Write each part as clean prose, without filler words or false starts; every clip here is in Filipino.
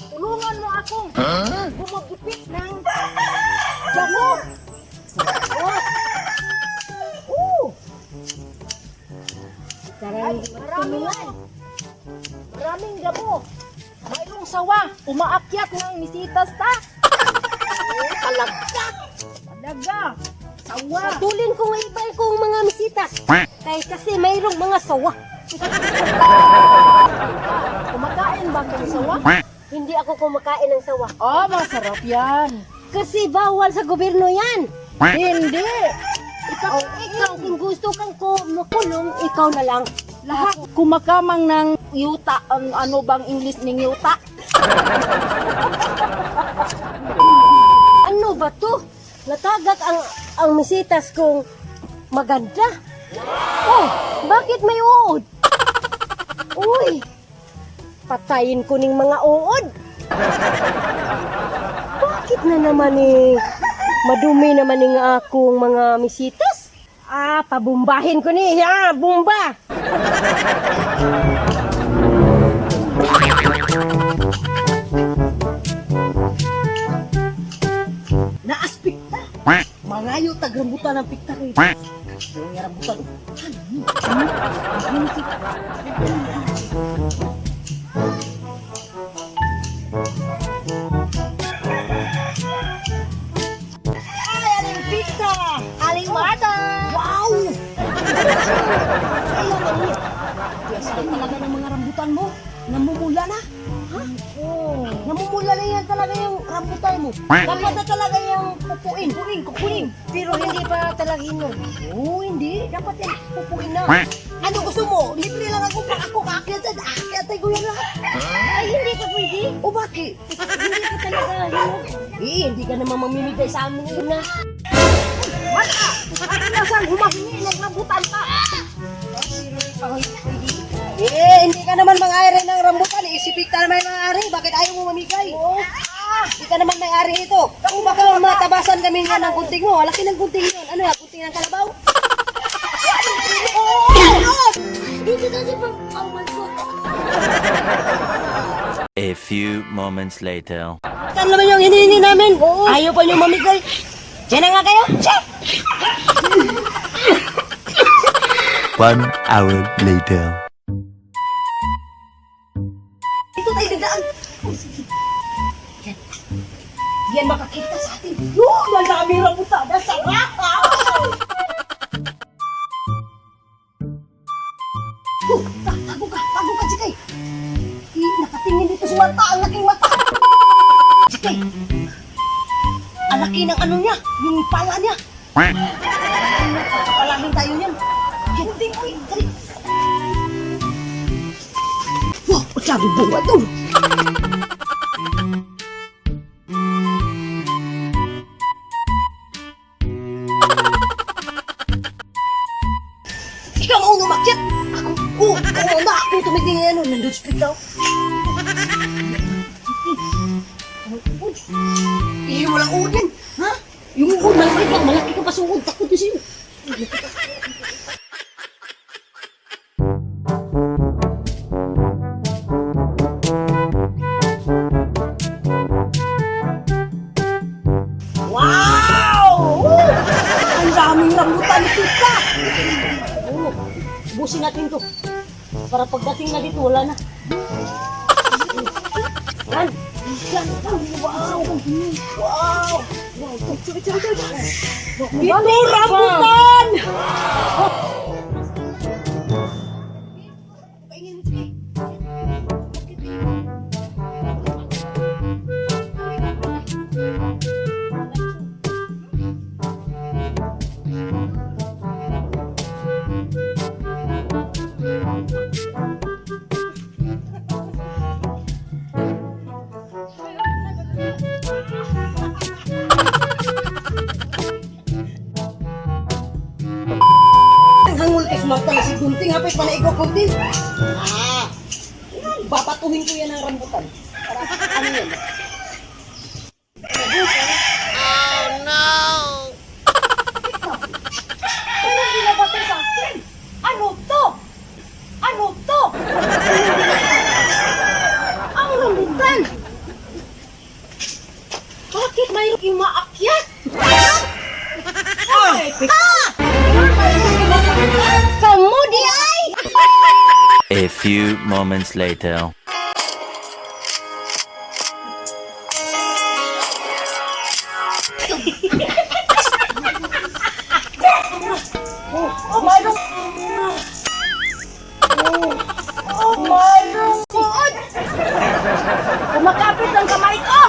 Tulungan mo akong bumagupit ng damo. Maraming damo. Mayroong sawa. Umaakyat ng misitas ta. Talaga. Sawa. Tulin ko nga iba kong mga misitas. Kasi mayroong mga sawa. Kumakain ba ng sawa? Hindi ako kumakain ng sawa. Oh, masarap yan. Kasi bawal sa gobyerno yan. Hindi. Ikaw, kung gusto kang makulong, ikaw na lang. Lahat kumakamang ng yuta. Ano bang English ng yuta? Ano ba to? Natagak ang misitas kong maganda. Oh, bakit may uod? Uy, patayin ko ning mga uod. Bakit na naman madumi naman ng akong mga misitas? Pabumbahin ko ni, bumba! Naaspekta. Mangayo tagrambutan ng pikta rin. Yung rambutan. Ay, aling pikta! Aling mata! Wow! Yes, talaga ng mga rambutan mo. Namumula na. Oh, namumula na yan talaga yung rambutan mo. Dapat na talaga yung kupuin. Pero hindi pa talaga yun. Oh, hindi. Dapat yan kupuin na. Ano gusto mo? Libre lang ako kaakyat sa aakyat ay guyan lahat. Ay, hindi pa pwede. O bakit? Hindi pa talaga yun. Hindi ka naman mamimigay sa amin ngayon na. Mata! Ano na saan humahingi ng rambutan ka? Hindi ka naman mang-ari ng rambutan. Isipik ka naman mang-ari. Bakit ayaw mo mamigay? Hindi ka naman may-ari ito. Kung baka matabasan kami nga ng gunting mo. Laki ng gunting yun. Ano yan? Gunting ng kalabaw? Dito kasi ang mansot. A few moments later. Kan naman yung hinihingi namin. Ayaw pa niyo mamigay. Diyan na nga kayo. Check! 1 hour later. Dito tayo dadaan. Yan. Yan makakita sa atin. Yung malami rambutan. Sarap! Tago ka, Jikay. Nakatingin dito sa mata, ang laking mata. Jikay, ang laki ng ano niya, yung pala niya. Kapalamin tayo niyan. Hindi ko dali. Wow, sabi bunga to. Ikaw ang unang makyat. Ako tumitingin ano, nandun split daw. Walang uod yan. Ha? Yung uod, malaki ka pa sa uod. Takot yun sa'yo. Wow! Ang daming rambutan ni Tita. Busin natin to. Para pagdating na dito, wala na. Yan! Wow! Wow! Ito, rambutan! gunting, hapit pa na ikaw gunting. Babatuhin ko yan ng rambutan. Para ano yan? Ano binabato sa akin? Ano to? Ano to? Ang rambutan! Bakit may umaakyat? Kamu di ay! A few moments later. Oh my God! Oh my God! Kumakapit ang kamay ko!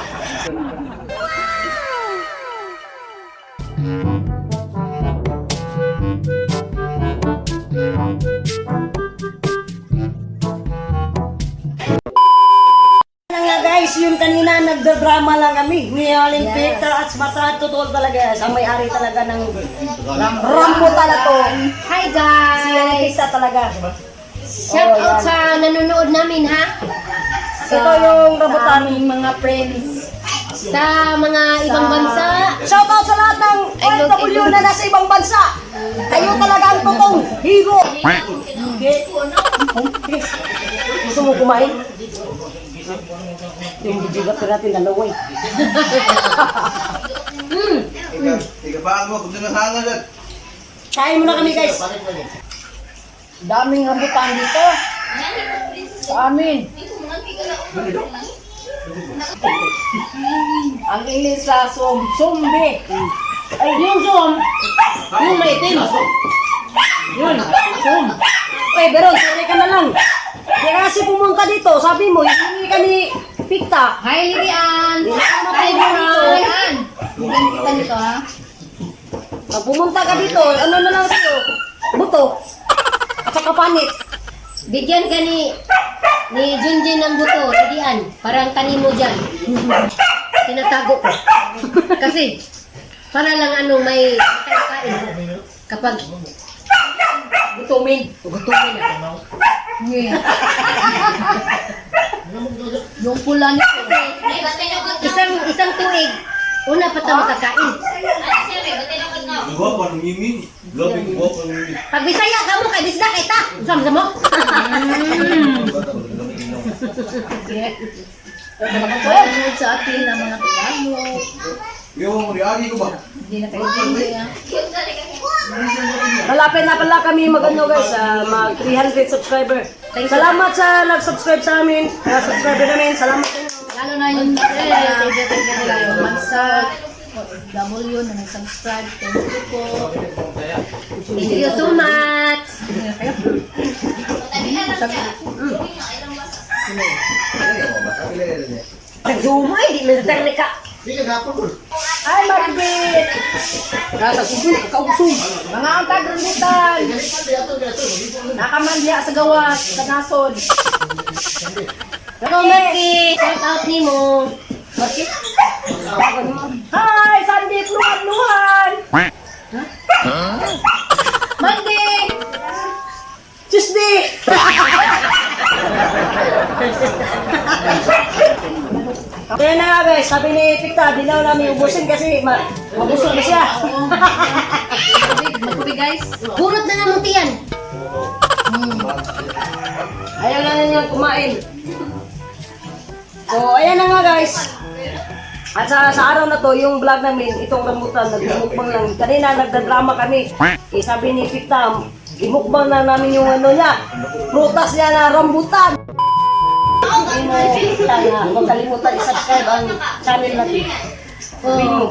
Nga guys, yun kanina nagdrama lang kami. Ni Aling Peter at Mata, totoo talaga. Ang may-ari talaga ng rambutan na to. Hi Si guys! Elisa talaga. Shout out sa nanonood namin ha! Ito yung rambutan. aming mga friends sa mga ibang bansa. Shout out sa lahat ng OFW na nasa ibang bansa. Kayo talaga ang totoong hero. Gusto mo kumain? Yung bijigat na natin dalawa eh. Ikapahan mo, kung nangahangan yan. Kain muna kami guys. Daming rambutan dito. Sa amin. Ang English sa zombie. Ay, yung yung maitim. Yun, Ay, Beron, sorry ka na lang. Kaya kasi pumunta dito, sabi mo, hindi ka ni Pikta. Hi Lilian! Hi, Lilian! Bigyan kita nito ha. Pag pumunta ka dito, ano na lang sa'yo? Buto. At saka panit. Bigyan ka ni Junjin ng buto, Lilian. Parang kanimo dyan. Tinatago ko. Kasi, para lang may kain kapag gutumin ako. Yeah. Yung pula nito. Isang tuig, una pa tayo makakain. Gwapo, ang mimi. Grabe, gwapo, ang mimi. Pag Bisaya ka mo, kay Bisda, kay ta. Sama mo. Pagkakulod sa atin ng mga Tagalog. Yung reagi ko ba? Hindi na kayo hindi. Malapit na pala kami mag-ano guys, mag 300 subscriber. Salamat sa nag-subscribe sa amin. Subscriber namin, salamat sa inyo. Lalo na yung thank you nila yung bansa, W na nag-subscribe. Thank you po. Thank you so much. Nag-zoom ay, di na ka. Ay, Maribit! Nasa susun, kausong. Mga ang tagranditan. Nakamandya sa gawas, sa nasod. Hello, Marky. Shout out ni mo. Marky? Hi, Sandy, luhan-luhan! Monday. Tuesday! Kaya na nga guys, sabi ni Pikta, di na namin ubusin kasi mabusog na siya. Magkubi guys. Bunot na nga mutiyan. Ayaw na niya kumain. So, ayan na nga guys. At sa araw na to, yung vlog namin, itong rambutan, nagmukbang lang. Kanina nagdadrama kami. Sabi ni Pikta, imukbang na namin yung ano niya, prutas niya na rambutan. Hindi mo, Pikta nga, huwag kalimutan i-subscribe ang channel natin. Oh.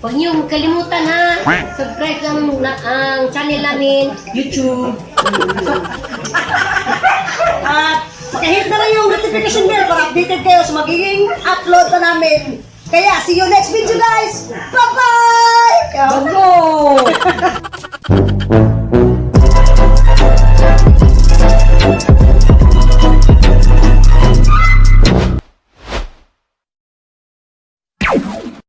Huwag niyo kalimutan ha. Subscribe ang channel namin, YouTube. At pakihit na lang yung notification bell para updated kayo sa magiging upload na namin. Kaya, see you next video guys! Bye-bye! Go!